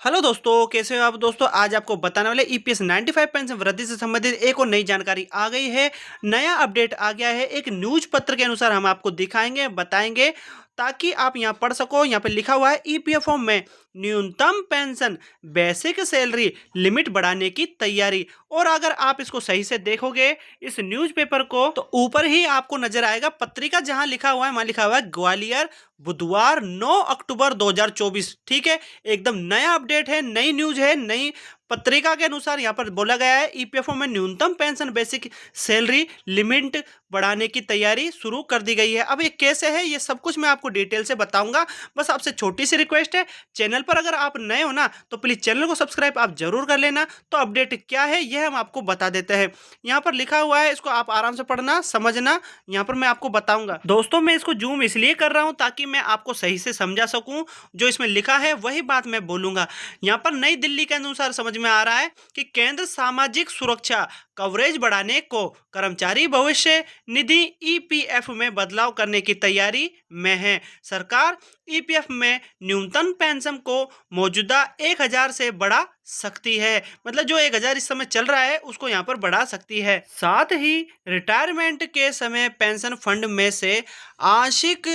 Hello दोस्तों, कैसे हो आप दोस्तों। आज आपको बताने वाले ईपीएस 95 पेंशन वृद्धि से संबंधित एक और नई जानकारी आ गई है। नया अपडेट आ गया है। एक न्यूज पत्र के अनुसार हम आपको दिखाएंगे, बताएंगे, ताकि आप यहां पढ़ सको। यहां पे लिखा हुआ है ईपीएफओ में न्यूनतम पेंशन बेसिक सैलरी लिमिट बढ़ाने की तैयारी। और अगर आप इसको सही से देखोगे इस न्यूज़पेपर को, तो ऊपर ही आपको नजर आएगा पत्रिका जहां लिखा हुआ है, वहां लिखा हुआ है ग्वालियर बुधवार 9 अक्टूबर 2024। ठीक है, एकदम नया अपडेट है, नई न्यूज है। नई पत्रिका के अनुसार यहाँ पर बोला गया है ईपीएफओ में न्यूनतम पेंशन बेसिक सैलरी लिमिट बढ़ाने की तैयारी शुरू कर दी गई है। अब ये कैसे है, ये सब कुछ मैं आपको डिटेल से बताऊंगा। बस आपसे छोटी सी रिक्वेस्ट है, चैनल पर अगर आप नए हो ना, तो प्लीज चैनल को सब्सक्राइब आप जरूर कर लेना। तो अपडेट क्या है यह हम आपको बता देते हैं। यहाँ पर लिखा हुआ है, इसको आप आराम से पढ़ना, समझना। यहाँ पर मैं आपको बताऊंगा। दोस्तों, मैं इसको जूम इसलिए कर रहा हूँ ताकि मैं आपको सही से समझा सकूं। जो इसमें लिखा है वही बात मैं बोलूंगा। यहाँ पर नई दिल्ली के अनुसार समझ में आ रहा है कि केंद्र सामाजिक सुरक्षा कवरेज बढ़ाने को कर्मचारी भविष्य निधि ईपीएफ में बदलाव करने की तैयारी में है। सरकार ईपीएफ में न्यूनतम पेंशन को मौजूदा 1000 से बढ़ा सकती है। मतलब जो 1000 इस समय चल रहा है उसको यहाँ पर बढ़ा सकती है। साथ ही रिटायरमेंट के समय पेंशन फंड में से आंशिक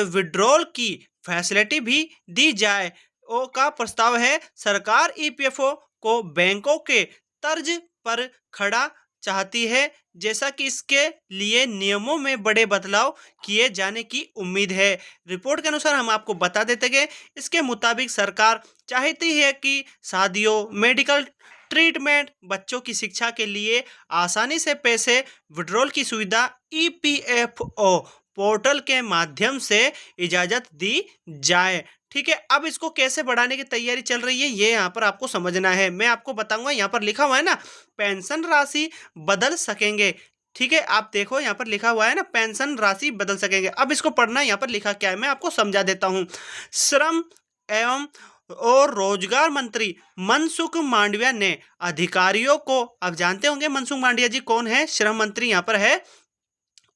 विड्रॉल की फैसिलिटी भी दी जाए ओ का प्रस्ताव है। सरकार ईपीएफओ को बैंकों के तर्ज पर खड़ा चाहती है, जैसा कि इसके लिए नियमों में बड़े बदलाव किए जाने की उम्मीद है। रिपोर्ट के अनुसार हम आपको बता देते कि इसके मुताबिक सरकार चाहती है कि शादियों, मेडिकल ट्रीटमेंट, बच्चों की शिक्षा के लिए आसानी से पैसे विड्रॉल की सुविधा ईपीएफओ पोर्टल के माध्यम से इजाजत दी जाए। ठीक है, अब इसको कैसे बढ़ाने की तैयारी चल रही है ये यहाँ पर आपको समझना है। मैं आपको बताऊंगा। यहाँ पर लिखा हुआ है ना, पेंशन राशि बदल सकेंगे। ठीक है, आप देखो यहाँ पर लिखा हुआ है ना, पेंशन राशि बदल सकेंगे। अब इसको पढ़ना, यहाँ पर लिखा क्या है मैं आपको समझा देता हूँ। श्रम एवं और रोजगार मंत्री मनसुख मांडविया ने अधिकारियों को, आप जानते होंगे मनसुख मांडविया जी कौन है, श्रम मंत्री यहाँ पर है,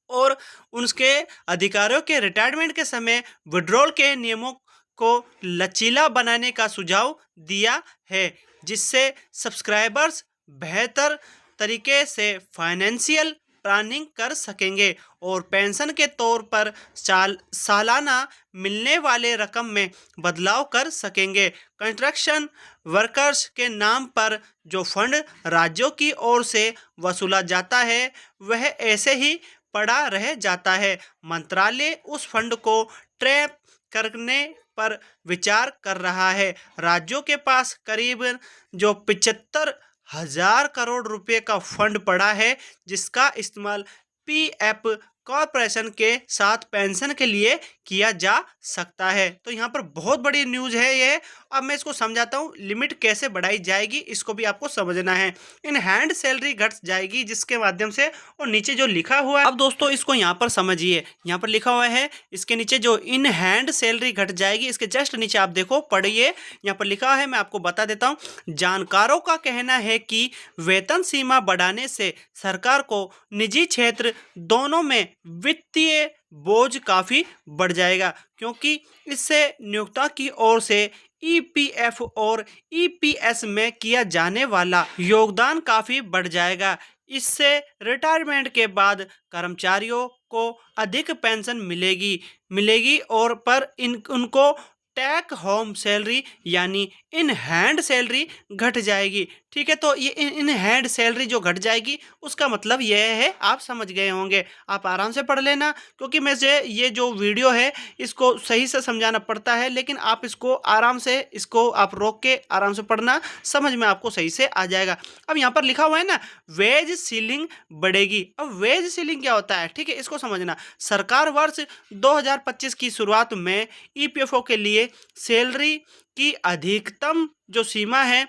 और उसके अधिकारियों के रिटायरमेंट के समय विड्रॉल के नियमों को लचीला बनाने का सुझाव दिया है, जिससे सब्सक्राइबर्स बेहतर तरीके से फाइनेंशियल प्लानिंग कर सकेंगे और पेंशन के तौर पर सालाना मिलने वाले रकम में बदलाव कर सकेंगे। कंस्ट्रक्शन वर्कर्स के नाम पर जो फंड राज्यों की ओर से वसूला जाता है वह ऐसे ही पड़ा रह जाता है। मंत्रालय उस फंड को ट्रैप करने पर विचार कर रहा है। राज्यों के पास करीब जो 75,000 करोड़ रुपए का फंड पड़ा है, जिसका इस्तेमाल पीएफ कॉरपोरेशन के साथ पेंशन के लिए किया जा सकता है। तो यहाँ पर बहुत बड़ी न्यूज़ है ये। अब मैं इसको समझाता हूँ, लिमिट कैसे बढ़ाई जाएगी इसको भी आपको समझना है। इन हैंड सैलरी घट जाएगी जिसके माध्यम से, और नीचे जो लिखा हुआ है, अब दोस्तों इसको यहाँ पर समझिए। यहाँ पर लिखा हुआ है, इसके नीचे जो इन हैंड सैलरी घट जाएगी, इसके जस्ट नीचे आप देखो, पढ़िए। यहाँ पर लिखा है, मैं आपको बता देता हूँ। जानकारों का कहना है कि वेतन सीमा बढ़ाने से सरकार को निजी क्षेत्र दोनों में वित्तीय बोझ काफी बढ़ जाएगा, क्योंकि इससे नियोक्ता की ओर से ईपीएफ और ईपीएस में किया जाने वाला योगदान काफी बढ़ जाएगा। इससे रिटायरमेंट के बाद कर्मचारियों को अधिक पेंशन मिलेगी और पर उनको टेक होम सैलरी यानी इन हैंड सैलरी घट जाएगी। ठीक है, तो ये इन हैंड सैलरी जो घट जाएगी उसका मतलब यह है, आप समझ गए होंगे। आप आराम से पढ़ लेना, क्योंकि मैं से ये जो वीडियो है इसको सही से समझाना पड़ता है, लेकिन आप इसको आराम से, इसको आप रोक के आराम से पढ़ना, समझ में आपको सही से आ जाएगा। अब यहाँ पर लिखा हुआ है ना, वेज सीलिंग बढ़ेगी। अब वेज सीलिंग क्या होता है, ठीक है, इसको समझना। सरकार वर्ष 2025 की शुरुआत में ईपीएफओ के लिए सैलरी की अधिकतम जो सीमा है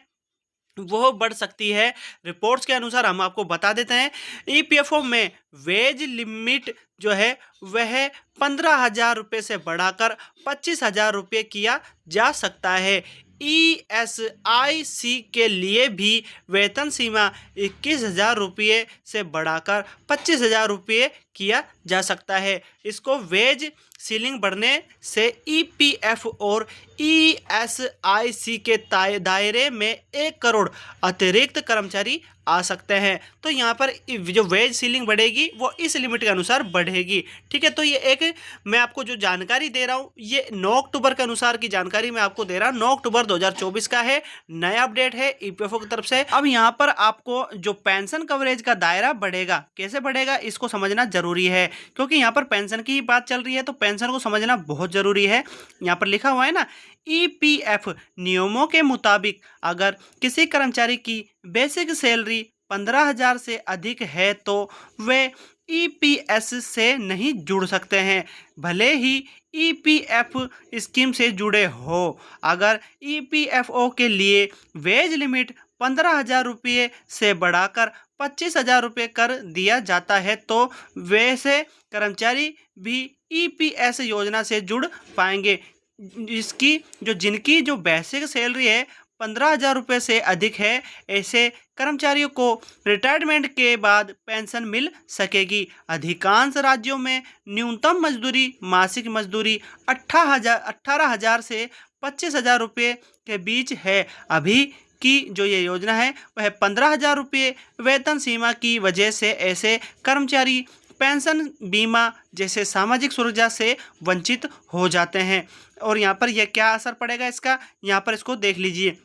वो बढ़ सकती है। रिपोर्ट्स के अनुसार हम आपको बता देते हैं, ईपीएफओ में वेज लिमिट जो है वह 15,000 रुपये से बढ़ाकर 25,000 रुपये किया जा सकता है। ईएसआईसी के लिए भी वेतन सीमा 21,000 रुपये से बढ़ाकर 25,000 रुपये किया जा सकता है। इसको वेज सीलिंग बढ़ने से ईपीएफ और ईएसआईसी के दायरे में 1 करोड़ अतिरिक्त कर्मचारी आ सकते हैं। तो यहाँ पर जो वेज सीलिंग बढ़ेगी वो इस लिमिट के अनुसार बढ़ेगी। ठीक है, तो ये एक मैं आपको जो जानकारी दे रहा हूँ ये 9 अक्टूबर के अनुसार की जानकारी मैं आपको दे रहा हूँ। 9 अक्टूबर 2024 का है, नया अपडेट है ईपीएफओ की तरफ से। अब यहाँ पर आपको जो पेंशन कवरेज का दायरा बढ़ेगा, कैसे बढ़ेगा इसको समझना जरूरी है, क्योंकि यहाँ पर पेंशन की ही बात चल रही है तो पेंशन को समझना बहुत जरूरी है। यहाँ पर लिखा हुआ है ना, ईपीएफ नियमों के मुताबिक अगर किसी कर्मचारी की बेसिक सैलरी 15,000 से अधिक है तो वे ईपीएस से नहीं जुड़ सकते हैं, भले ही ईपीएफ स्कीम से जुड़े हो। अगर ईपीएफओ के लिए वेज लिमिट 15,000 रुपये से बढ़ाकर 25,000 रुपये कर दिया जाता है तो वैसे कर्मचारी भी ईपीएस योजना से जुड़ पाएंगे। जिनकी जो बेसिक सैलरी है 15,000 रुपये से अधिक है, ऐसे कर्मचारियों को रिटायरमेंट के बाद पेंशन मिल सकेगी। अधिकांश राज्यों में न्यूनतम मजदूरी मासिक मजदूरी 18,000 से 25,000 रुपये के बीच है। अभी की जो ये योजना है वह 15,000 रुपये वेतन सीमा की वजह से ऐसे कर्मचारी पेंशन बीमा जैसे सामाजिक सुरक्षा से वंचित हो जाते हैं। और यहाँ पर यह क्या असर पड़ेगा इसका, यहाँ पर इसको देख लीजिए,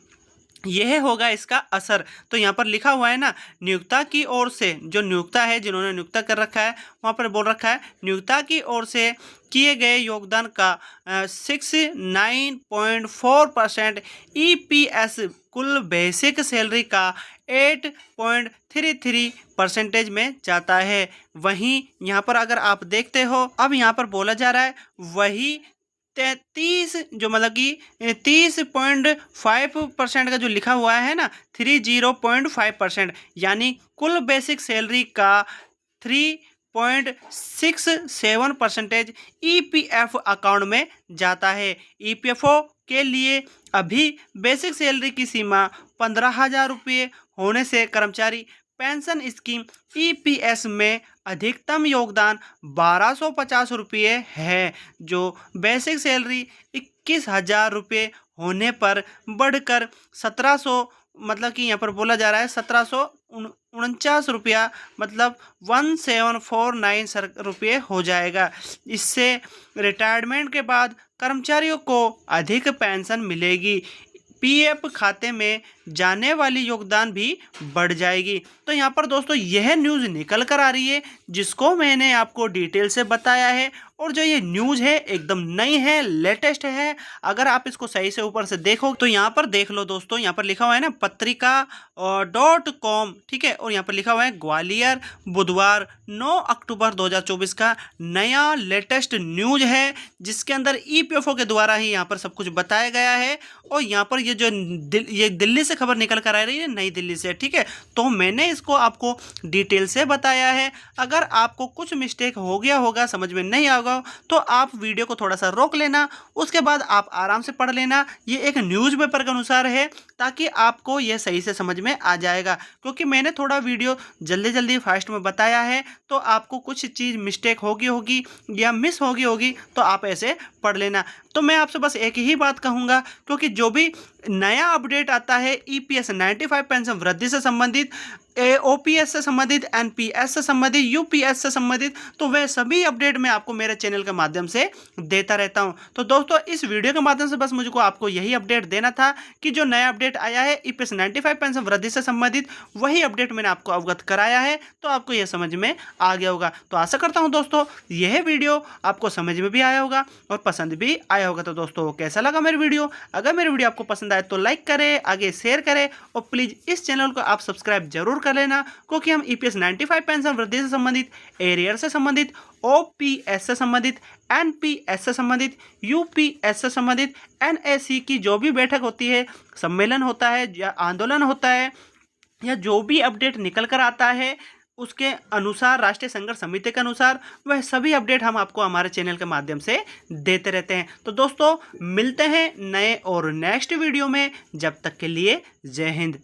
यह होगा इसका असर। तो यहाँ पर लिखा हुआ है ना, नियोक्ता की ओर से, जो नियोक्ता है जिन्होंने नियुक्ता कर रखा है वहाँ पर बोल रखा है नियोक्ता की ओर से किए गए योगदान का 69.4% ईपीएस कुल बेसिक सैलरी का 8.33% में जाता है। वहीं यहाँ पर अगर आप देखते हो, अब यहाँ पर बोला जा रहा है वही 33 जो मतलब कि 30.5% का जो लिखा हुआ है ना 30.5%, यानी कुल बेसिक सैलरी का 3.67% ईपीएफ अकाउंट में जाता है। ईपीएफओ के लिए अभी बेसिक सैलरी की सीमा 15,000 रुपये होने से कर्मचारी पेंशन स्कीम ईपीएस में अधिकतम योगदान 1,250 रुपये है, जो बेसिक सैलरी 21,000 रुपये होने पर बढ़कर 1,700 मतलब कि यहाँ पर बोला जा रहा है 1,749 रुपया मतलब 1,749 रुपये हो जाएगा। इससे रिटायरमेंट के बाद कर्मचारियों को अधिक पेंशन मिलेगी, पीएफ खाते में जाने वाली योगदान भी बढ़ जाएगी। तो यहाँ पर दोस्तों यह न्यूज़ निकल कर आ रही है जिसको मैंने आपको डिटेल से बताया है, और जो ये न्यूज़ है एकदम नई है, लेटेस्ट है। अगर आप इसको सही से ऊपर से देखो तो यहाँ पर देख लो दोस्तों, यहाँ पर लिखा हुआ है ना पत्रिका.com, ठीक है, और यहाँ पर लिखा हुआ है ग्वालियर बुधवार 9 अक्टूबर 2024 का नया लेटेस्ट न्यूज़ है, जिसके अंदर ईपीएफओ के द्वारा ही यहाँ पर सब कुछ बताया गया है। और यहाँ पर ये जो ये दिल्ली से खबर निकल कर आ रही है, नई दिल्ली से, ठीक है, तो मैंने इसको आपको डिटेल से बताया है। अगर आपको कुछ मिस्टेक हो गया होगा, समझ में नहीं आएगा, तो आप वीडियो को थोड़ा सा रोक लेना, उसके बाद आप आराम से पढ़ लेना। ये एक न्यूज़पेपर के अनुसार है ताकि आपको यह सही से समझ में आ जाएगा, क्योंकि मैंने थोड़ा वीडियो जल्दी फास्ट में बताया है, तो आपको कुछ चीज़ मिस्टेक होगी या मिस होगी तो आप ऐसे पढ़ लेना। तो मैं आपसे बस एक ही बात कहूँगा, क्योंकि जो भी नया अपडेट आता है ईपीएस 95 पेंशन वृद्धि से संबंधित, ओपीएस से संबंधित, एनपीएस से संबंधित, यूपीएस से संबंधित, तो वह सभी अपडेट मैं आपको मेरे चैनल के माध्यम से देता रहता हूं। तो दोस्तों इस वीडियो के माध्यम से बस मुझको आपको यही अपडेट देना था कि जो नया अपडेट आया है ईपीएस 95 पेंशन वृद्धि से संबंधित, वही अपडेट मैंने आपको अवगत कराया है, तो आपको यह समझ में आ गया होगा। तो आशा करता हूँ दोस्तों यह वीडियो आपको समझ में भी आया होगा और पसंद भी आया होगा। तो दोस्तों कैसा लगा मेरी वीडियो? अगर मेरी वीडियो आपको पसंद आए तो लाइक करें, आगे शेयर करें, और प्लीज़ इस चैनल को आप सब्सक्राइब जरूर कर लेना, क्योंकि हम ईपीएस 95 पेंशन वृद्धि से संबंधित, एरियर से संबंधित, ओपीएस से संबंधित, एनपीएस से संबंधित, यूपीएस से संबंधित, एनएसी की जो भी बैठक होती है, सम्मेलन होता है या आंदोलन होता है, या जो भी अपडेट निकल कर आता है उसके अनुसार, राष्ट्रीय संघर्ष समिति के अनुसार, वह सभी अपडेट हम आपको हमारे चैनल के माध्यम से देते रहते हैं। तो दोस्तों मिलते हैं नए और नेक्स्ट वीडियो में, जब तक के लिए जय हिंद।